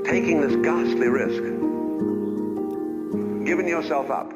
taking this ghastly risk, giving yourself up.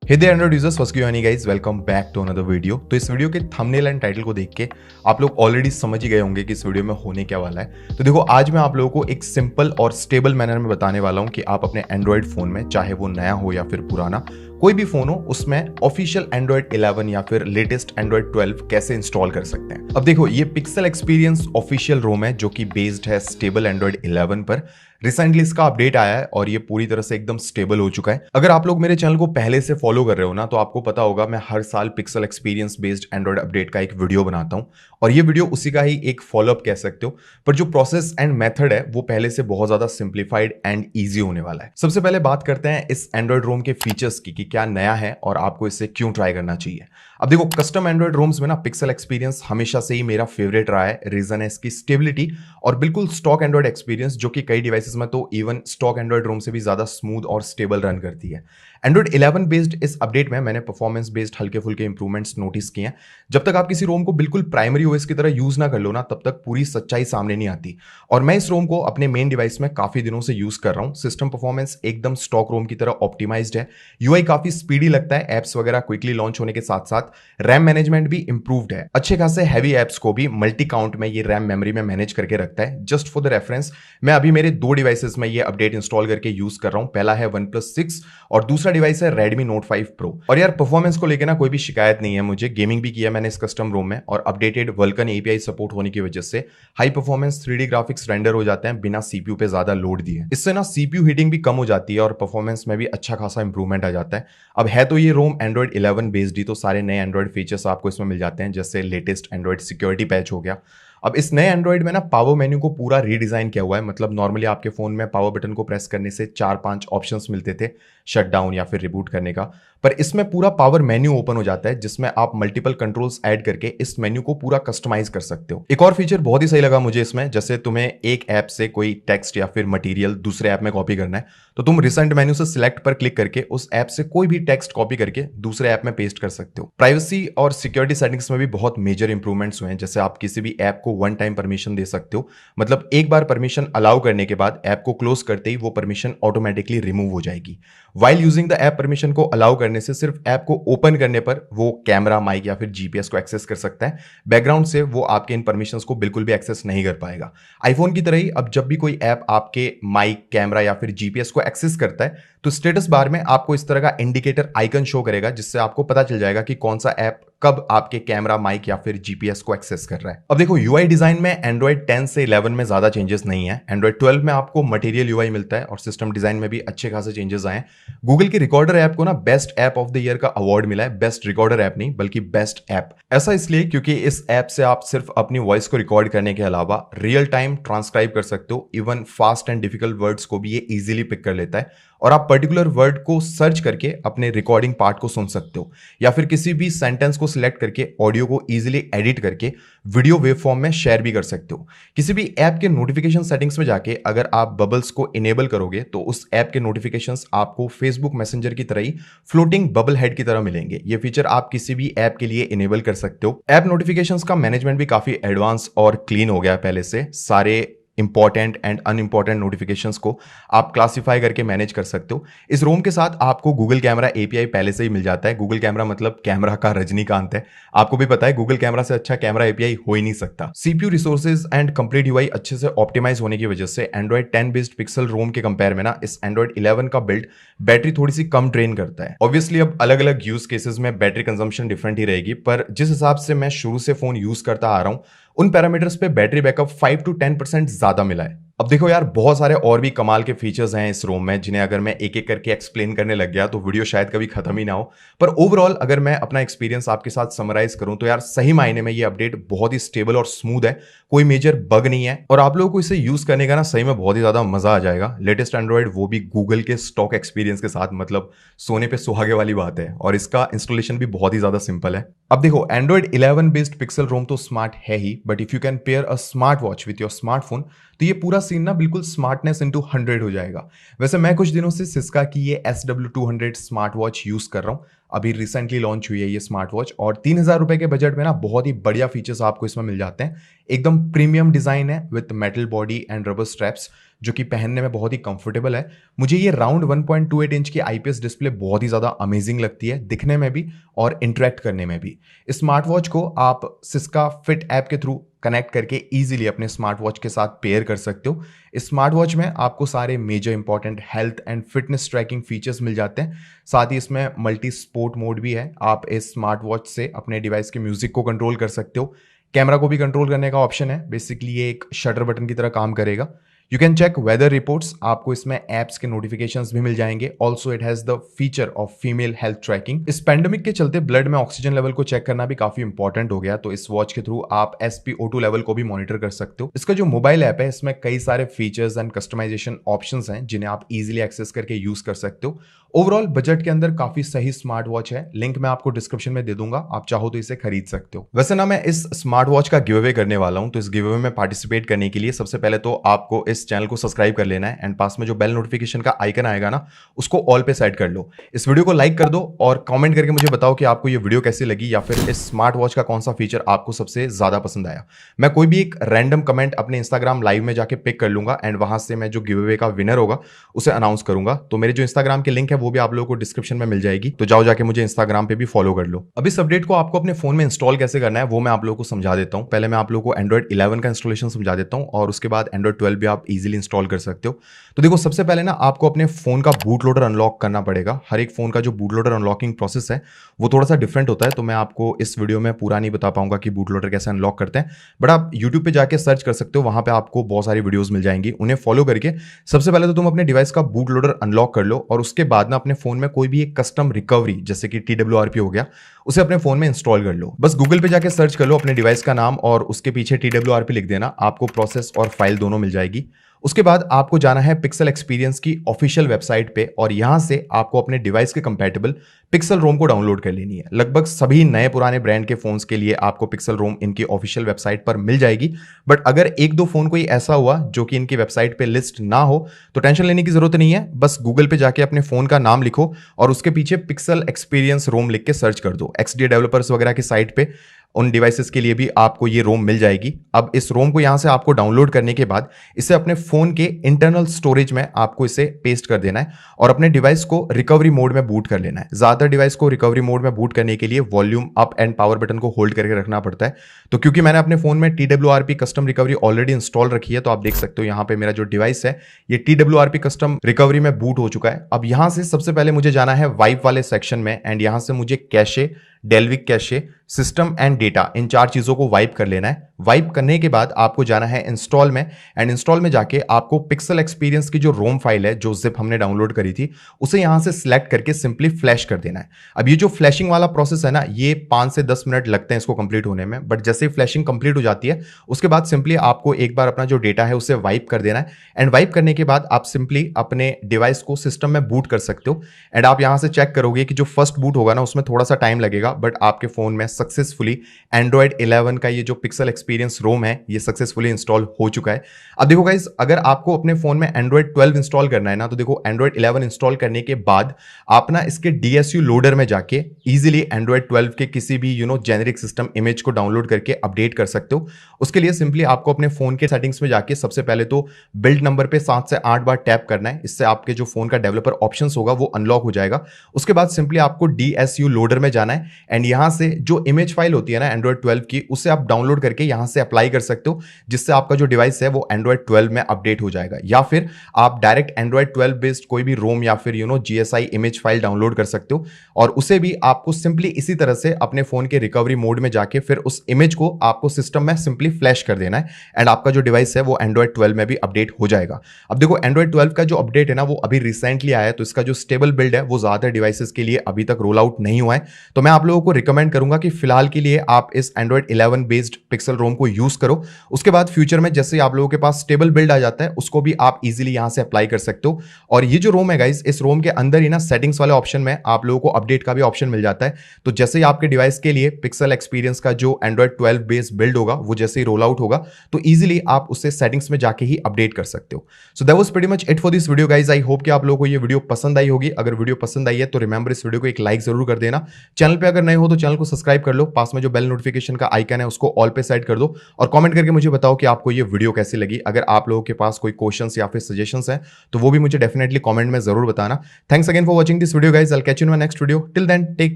Hey there Android users, what's going on guys? Welcome back to another video। तो इस video के thumbnail and title को देख के आप लोग ऑलरेडी समझ ही गए होंगे कि इस वीडियो में होने क्या वाला है। तो देखो, आज मैं आप लोगों को एक सिंपल और स्टेबल मैनर में बताने वाला हूं कि आप अपने एंड्रॉइड फोन में, चाहे वो नया हो या फिर पुराना, कोई भी फोन हो, उसमें ऑफिशियल एंड्रॉइड 11 या फिर लेटेस्ट एंड्रॉइड 12 कैसे इंस्टॉल कर सकते हैं। अब देखो, ये पिक्सल एक्सपीरियंस ऑफिशियल रोम है जो कि बेस्ड है स्टेबल एंड्रॉइड 11 पर। रिसेंटली इसका अपडेट आया है और ये पूरी तरह से एकदम स्टेबल हो चुका है। अगर आप लोग मेरे चैनल को पहले से फॉलो कर रहे हो ना, तो आपको पता होगा मैं हर साल pixel experience based Android update का एक वीडियो बनाता हूं और ये वीडियो उसी का ही एक फॉलोअप कह सकते हो। पर जो प्रोसेस एंड मेथड है वो पहले से बहुत ज्यादा सिंप्लीफाइड एंड ईजी होने वाला है। सबसे पहले बात करते हैं इस एंड्रॉइड रोम के फीचर्स की कि क्या नया है और आपको इसे क्यों ट्राई करना चाहिए। अब देखो, कस्टम एंड्रॉइड रोम्स में ना पिक्सल एक्सपीरियंस हमेशा से ही मेरा फेवरेट रहा है। रीजन है इसकी स्टेबिलिटी और बिल्कुल स्टॉक एंड्रॉइड एक्सपीरियंस, जो कि कई डिवाइसेस में तो इवन स्टॉक एंड्रॉइड रोम से भी ज्यादा स्मूथ और स्टेबल रन करती है। एंड्रॉइड 11 बेस्ड इस अपडेट में मैंने परफॉर्मेंस बेस्ड हल्के फुल्के इंप्रूवमेंट्स नोटिस किए हैं। जब तक आप किसी रोम को बिल्कुल प्राइमरी ओएस की तरह यूज ना कर लो ना, तब तक पूरी सच्चाई सामने नहीं आती। और मैं इस रोम को अपने मेन डिवाइस में काफी दिनों से यूज कर रहा हूं। सिस्टम परफॉर्मेंस एकदम स्टॉक रोम की तरह ऑप्टिमाइज्ड है। यूआई काफी स्पीडी लगता है। एप्स वगैरह क्विकली लॉन्च होने के साथ साथ रैम मैनेजमेंट भी इंप्रूव्ड है। अच्छे खासे हैवी एप्स को भी मल्टी काउंट में ये रैम मेमोरी में मैनेज करके रखता है। जस्ट फॉर द रेफरेंस, मैं अभी मेरे दो डिवाइसेस में ये अपडेट इंस्टॉल करके यूज कर रहा हूं। पहला है OnePlus 6 और दूसरा डिवाइस है Redmi Note 5 Pro। और यार, परफॉर्मेंस को लेकर ना कोई भी शिकायत नहीं है मुझे। गेमिंग भी किया मैंने इस कस्टम रोम में और अपडेटेड Vulkan API सपोर्ट होने की वजह से high performance 3D graphics render हो जाते हैं बिना सीपीयू पे ज्यादा लोड दिए। इससे ना सीपीयू हीटिंग भी कम हो जाती है और परफॉर्मेंस में भी अच्छा खासा इंप्रूवमेंट आ जाता है। अब है तो ये रोम एंड्रॉइड 11 बेस्ड ही, तो सारे नए एंड्रॉइड फीचर्स आपको इसमें मिल जाते हैं, जैसे लेटेस्ट एंड्रॉइड सिक्योरिटी पैच हो गया। अब इस नए एंड्रॉइड में ना पावर मेन्यू को पूरा रीडिजाइन किया हुआ है। मतलब नॉर्मली आपके फोन में पावर बटन को प्रेस करने से 4-5 ऑप्शंस मिलते थे शट डाउन या फिर रिबूट करने का, पर इसमें पूरा पावर मेन्यू ओपन हो जाता है जिसमें आप मल्टीपल कंट्रोल्स ऐड करके इस मेन्यू को पूरा कस्टमाइज कर सकते हो। एक और फीचर बहुत ही सही लगा मुझे इसमें, जैसे तुम्हें एक ऐप से कोई टेक्स्ट या फिर मटेरियल दूसरे ऐप में कॉपी करना है, तो तुम रिसेंट मेन्यू से सिलेक्ट पर क्लिक करके उस ऐप से कोई भी टेक्स्ट कॉपी करके दूसरे ऐप में पेस्ट कर सकते हो। प्राइवेसी और सिक्योरिटी सेटिंग्स में भी बहुत मेजर इंप्रूवमेंट्स हुए हैं। जैसे आप किसी भी ऐप को वन टाइम परमिशन दे सकते हो। मतलब एक बार परमिशन अलाउ करने के बाद ऐप को क्लोज करते ही वो परमिशन ऑटोमेटिकली रिमूव हो जाएगी। While using the app, permission को अलाउ करने से सिर्फ ऐप को ओपन करने पर वो कैमरा, माइक या फिर जीपीएस को एक्सेस कर सकता है। बैकग्राउंड से वो आपके इन परमिशंस को बिल्कुल भी एक्सेस नहीं कर पाएगा। आईफोन की तरह ही अब जब भी कोई ऐप आपके माइक, कैमरा या फिर जीपीएस को एक्सेस करता है, तो स्टेटस बार में आपको इस तरह का इंडिकेटर आइकन शो करेगा, जिससे आपको पता चल जाएगा कि कौन सा ऐप कब आपके कैमरा, माइक या फिर जीपीएस को एक्सेस कर रहा है। अब देखो, यूआई डिजाइन में एंड्रॉइड 10 से 11 में ज्यादा चेंजेस नहीं है। एंड्रॉइड 12 में आपको मटेरियल यूआई मिलता है और सिस्टम डिजाइन में भी अच्छे खासे चेंजेस आए हैं। गूगल की रिकॉर्डर ऐप को ना best app of the year का अवार्ड मिला है। बेस्ट रिकॉर्डर ऐप नहीं, बल्कि बेस्ट ऐप। ऐसा इसलिए क्योंकि इस ऐप से आप सिर्फ अपनी वॉइस को रिकॉर्ड करने के अलावा रियल टाइम ट्रांसक्राइब कर सकते हो। Even fast and difficult words को भी ये इजीली पिक कर लेता है और आप पर्टिकुलर वर्ड को सर्च करके अपने रिकॉर्डिंग पार्ट को सुन सकते हो, या फिर किसी भी सेंटेंस को सिलेक्ट करके ऑडियो को इजीली एडिट करके वीडियो वेव फॉर्म में शेयर भी कर सकते हो। किसी भी ऐप के नोटिफिकेशन सेटिंग्स में जाके अगर आप बबल्स को इनेबल करोगे तो उस ऐप के नोटिफिकेशंस आपको फेसबुक मैसेंजर की तरह ही फ्लोटिंग बबल हेड की तरह मिलेंगे। ये फीचर आप किसी भी ऐप के लिए इनेबल कर सकते हो। ऐप नोटिफिकेशंस का मैनेजमेंट भी काफी एडवांस और क्लीन हो गया पहले से। सारे इंपॉर्टेंट एंड अनइंपॉर्टेंट नोटिफिकेशंस को आप क्लासिफाई करके मैनेज कर सकते हो। इस रोम के साथ आपको गूगल कैमरा एपीआई पहले से ही मिल जाता है। गूगल कैमरा मतलब कैमरा का रजनीकांत है। आपको भी पता है गूगल कैमरा से अच्छा कैमरा एपीआई हो ही नहीं सकता। CPU resources and complete UI अच्छे से ऑप्टिमाइज होने की वजह से एंड्रॉइड 10 बेस्ड पिक्सल रोम के कंपेयर में ना इस एंड्रॉइड 11 का बिल्ड बैटरी थोड़ी सी कम ड्रेन करता है। ऑब्वियसली अब अलग अलग यूज केसेस में बैटरी कंजम्पशन डिफरेंट ही रहेगी, पर जिस हिसाब से मैं शुरू से फोन यूज करता आ रहा हूं, उन पैरामीटर्स पे बैटरी बैकअप 5 to 10% ज्यादा मिला है। अब देखो यार, बहुत सारे और भी कमाल के फीचर्स हैं इस रोम में, जिन्हें अगर मैं एक एक करके एक्सप्लेन करने लग गया तो वीडियो शायद कभी खत्म ही ना हो। पर ओवरऑल अगर मैं अपना एक्सपीरियंस आपके साथ समराइज करूं तो यार, सही मायने में ये अपडेट बहुत ही स्टेबल और स्मूथ है। कोई मेजर बग नहीं है और आप लोगों को इसे यूज करने का ना सही में बहुत ही ज्यादा मजा आ जाएगा। लेटेस्ट एंड्रॉइड, वो भी गूगल के स्टॉक एक्सपीरियंस के साथ, मतलब सोने पे सुहागे वाली बात है। और इसका इंस्टॉलेशन भी बहुत ही ज्यादा सिंपल है। अब देखो, एंड्रॉइड 11 बेस्ड पिक्सल रोम तो स्मार्ट है ही, but if you can pair a smart watch with your smartphone, तो ये पूरा सीन ना बिल्कुल स्मार्टनेस इनटू 100 हो जाएगा। वैसे मैं कुछ दिनों से सिस्का की ये SW200 स्मार्ट वॉच यूज कर रहा हूँ। अभी रिसेंटली लॉन्च हुई है ये स्मार्ट वॉच और 3000 रुपए के बजट में ना बहुत ही बढ़िया फीचर्स आपको इसमें मिल जाते हैं। एकदम प्रीमियम डिजाइन है with metal body and rubber straps, जो कि पहनने में बहुत ही कंफर्टेबल है। मुझे ये राउंड 1.28 इंच की आईपीएस डिस्प्ले बहुत ही ज़्यादा अमेजिंग लगती है दिखने में भी और इंटरेक्ट करने में भी। इस स्मार्ट वॉच को आप सिस्का फिट ऐप के थ्रू कनेक्ट करके इजीली अपने स्मार्ट वॉच के साथ पेयर कर सकते हो। इस स्मार्ट वॉच में आपको सारे major important health and fitness tracking features मिल जाते हैं। साथ ही इसमें मल्टी स्पोर्ट मोड भी है। आप इस स्मार्ट वॉच से अपने डिवाइस के म्यूजिक को कंट्रोल कर सकते हो। कैमरा को भी कंट्रोल करने का ऑप्शन है। बेसिकली ये एक शटर बटन की तरह काम करेगा। You can check weather reports, आपको इसमें एप्स के नोटिफिकेशंस भी मिल जाएंगे। Also it has the feature of female health tracking. इस पैंडेमिक के चलते ब्लड में ऑक्सीजन लेवल को चेक करना भी काफी इंपॉर्टेंट हो गया, तो इस वॉच के थ्रू आप SpO2 लेवल को भी मॉनिटर कर सकते हो। इसका जो मोबाइल ऐप है इसमें कई सारे फीचर्स एंड कस्टमाइजेशन ऑप्शंस हैं जिन्हें आप इजीली एक्सेस करके यूज कर सकते हो। ओवरऑल बजट के अंदर काफी सही स्मार्ट वॉच है। लिंक मैं आपको डिस्क्रिप्शन में दे दूंगा, आप चाहो तो इसे खरीद सकते हो। वैसे ना मैं इस स्मार्ट वॉच का गिव अवे करने वाला हूं, तो इस गिव अवे में पार्टिसिपेट करने के लिए सबसे पहले तो आपको इस चैनल को सब्सक्राइब कर लेना है एंड पास में जो बेल नोटिफिकेशन का आइकन आएगा ना उसको ऑल पे सेट कर लो। इस वीडियो को लाइक कर दो और कमेंट करके मुझे बताओ कि आपको ये वीडियो कैसी लगी या फिर इस स्मार्ट वॉच का कौन सा फीचर आपको सबसे ज्यादा पसंद आया। मैं कोई भी एक रैंडम कमेंट अपने इंस्टाग्राम लाइव में जाके पिक कर लूंगा एंड वहां से मैं जो गिव अवे का विनर होगा उसे अनाउंस करूंगा। तो मेरे जो इंस्टाग्राम की लिंक है वो भी आप लोगों को डिस्क्रिप्शन में मिल जाएगी, तो जाओ जाके मुझे इंस्टाग्राम पे भी फॉलो कर लो। अब इस अपडेट को आपको अपने फोन में इंस्टॉल कैसे करना है वो मैं आप लोगों को समझा देता हूं। पहले मैं आप लोगों को एंड्रॉइड 11 का इंस्टॉलेशन समझा देता हूं और उसके बाद एंड्रॉइड 12 भी आप इजीली इंस्टॉल कर सकते हो। तो देखो सबसे पहले ना आपको अपने फोन का बूट लोडर अनलॉक करना पड़ेगा। हर एक फोन का जो बूट लोडर अनलॉकिंग प्रोसेस है वो थोड़ा सा डिफरेंट होता है, तो मैं आपको इस वीडियो में पूरा नहीं बता पाऊंगा कि बूट लोडर कैसे अनलॉक करते हैं, बट आप यूट्यूब पे जाके सर्च कर सकते हो। वहां पे आपको बहुत सारी वीडियोस मिल जाएंगी, उन्हें फॉलो करके सबसे पहले तो तुम अपने डिवाइस का बूट लोडर अनलॉक कर लो और उसके बाद ना अपने फोन में कोई भी एक कस्टम रिकवरी जैसे कि TWRP हो गया उसे अपने फोन में इंस्टॉल कर लो। बस गूगल पे जाके सर्च कर लो अपने डिवाइस का नाम और उसके पीछे TWRP लिख देना, आपको प्रोसेस और फाइल दोनों मिल जाएगी। उसके बाद आपको जाना है पिक्सल एक्सपीरियंस की ऑफिशियल वेबसाइट पे और यहां से आपको अपने डिवाइस के कंपैटिबल पिक्सल रोम को डाउनलोड कर लेनी है। लगभग सभी नए पुराने ब्रांड के फोन्स के लिए आपको पिक्सल रोम इनकी ऑफिशियल वेबसाइट पर मिल जाएगी, बट अगर एक दो फोन कोई ऐसा हुआ जो कि इनकी वेबसाइट पे लिस्ट ना हो तो टेंशन लेने की जरूरत नहीं है। बस गूगल पे जाके अपने फोन का नाम लिखो और उसके पीछे पिक्सल एक्सपीरियंस रोम लिख के सर्च कर दो। XDA डेवलपर्स वगैरह की साइट पे उन डिवाइसेस के लिए भी आपको ये रोम मिल जाएगी। अब इस रोम को यहां से आपको डाउनलोड करने के बाद इसे अपने फोन के इंटरनल स्टोरेज में आपको इसे पेस्ट कर देना है और अपने डिवाइस को रिकवरी मोड में बूट कर लेना है। ज्यादातर डिवाइस को रिकवरी मोड में बूट करने के लिए volume up and power button को होल्ड करके रखना पड़ता है। तो क्योंकि मैंने अपने फोन में TWRP custom recovery already install रखी है, तो आप देख सकते हो यहाँ पे मेरा जो डिवाइस है ये TWRP कस्टम रिकवरी में बूट हो चुका है। अब यहां से सबसे पहले मुझे जाना है वाइप वाले सेक्शन में एंड यहां से मुझे cache, Dalvik cache, system and data, इन चार चीजों को वाइप कर लेना है। वाइप करने के बाद आपको जाना है इंस्टॉल में एंड इंस्टॉल में जाके आपको पिक्सल एक्सपीरियंस की जो रोम फाइल है जो जिप हमने डाउनलोड करी थी उसे यहां से सिलेक्ट करके सिंपली फ्लैश कर देना है। अब ये जो फ्लैशिंग वाला प्रोसेस है ना ये 5 से 10 मिनट लगते हैं इसको कंप्लीट होने में, बट जैसे ही फ्लैशिंग कंप्लीट हो जाती है उसके बाद सिंपली आपको एक बार अपना जो डेटा है उसे वाइप कर देना है एंड वाइप करने के बाद आप सिंपली अपने डिवाइस को सिस्टम में बूट कर सकते हो। एंड आप यहां से चेक करोगे कि जो फर्स्ट बूट होगा ना उसमें थोड़ा सा टाइम लगेगा, बट आपके फोन में सक्सेसफुली एंड्रॉइड 11 का ये जो पिक्सल एक्सपीरियंस रोम है ये सक्सेसफुली इंस्टॉल हो चुका है। अब देखो गाइस, अगर आपको अपने फोन में एंड्रॉइड 12 इंस्टॉल करना है ना तो देखो एंड्रॉइड 11 इंस्टॉल करने के बाद आप ना इसके DSU लोडर में जाके इजीली एंड्रॉइड 12 के किसी भी जेनेरिक सिस्टम इमेज को डाउनलोड करके अपडेट कर सकते हो। उसके लिए सिंपली आपको अपने फोन के सेटिंग्स में जाके सबसे पहले तो बिल्ड नंबर पे 7 से 8 बार टैप करना है। इससे आपके जो फोन का डेवलपर ऑप्शंस होगा वो अनलॉक हो जाएगा। उसके बाद सिंपली आपको DSU लोडर में जाना है एंड यहां से जो इमेज फाइल होती है ना एंड्रॉइड 12 की उसे आप डाउनलोड करके यहां से अप्लाई कर सकते हो, जिससे आपका जो डिवाइस है वो एंड्रॉइड 12 में अपडेट हो जाएगा। या फिर आप डायरेक्ट एंड्रॉइड 12 बेस्ड कोई भी रोम या फिर GSI इमेज फाइल डाउनलोड कर सकते हो और उसे भी आपको सिंपली इसी तरह से अपने फोन के रिकवरी मोड में जाके फिर उस इमेज को आपको सिस्टम में सिंपली फ्लैश कर देना है एंड आपका जो डिवाइस है वो एंड्रॉइड 12 में भी अपडेट हो जाएगा। अब देखो एंड्रॉइड 12 का जो अपडेट है ना वो अभी रिसेंटली आया है, तो इसका जो स्टेबल बिल्ड है वो ज्यादा डिवाइसेस के लिए अभी तक रोल आउट नहीं हुआ है। तो मैं आप लोगों को रिकमेंड करूंगा कि फिलहाल के लिए आप इस एंड्रॉइड 11 बेस्ड पिक्सल रोम को यूज करो। उसके बाद फ्यूचर में जैसे आप लोगों के पास स्टेबल बिल्ड आ जाता है उसको भी आप इजीली यहां से अप्लाई कर सकते हो। और ये जो रोम है गाइस, इस रोम के अंदर ही ना सेटिंग्स वाले ऑप्शन में आप लोगों को अपडेट का भी ऑप्शन मिल जाता है। तो जैसे ही आपके डिवाइस के लिए पिक्सल एक्सपीरियंस का जो एंड्रॉइड 12 बेस्ड बिल्ड होगा वो जैसे ही रोल आउट होगा तो इजीली आप उससे सेटिंग्स में जाके ही अपडेट कर सकते हो। So that was pretty much it for this video guys. I hope कि आप लोगों को ये वीडियो पसंद आई होगी। अगर वीडियो पसंद आई है तो रिमेंबर इस वीडियो को एक लाइक जरूर कर देना। चैनल पे अगर नए हो तो चैनल को सब्सक्राइब कर लो, पास में जो बेल नोटिफिकेशन का आइकन है उसको ऑल पे सेट कर दो और कमेंट करके मुझे बताओ कि आपको ये वीडियो कैसी लगी। अगर आप लोगों के पास कोई क्वेश्चंस या फिर सजेशंस हैं तो वो भी मुझे डेफिनेटली कमेंट में जरूर बताना। Thanks again for watching this video guys, I will catch you in my next video. Till then take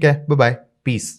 care, bye bye, piece.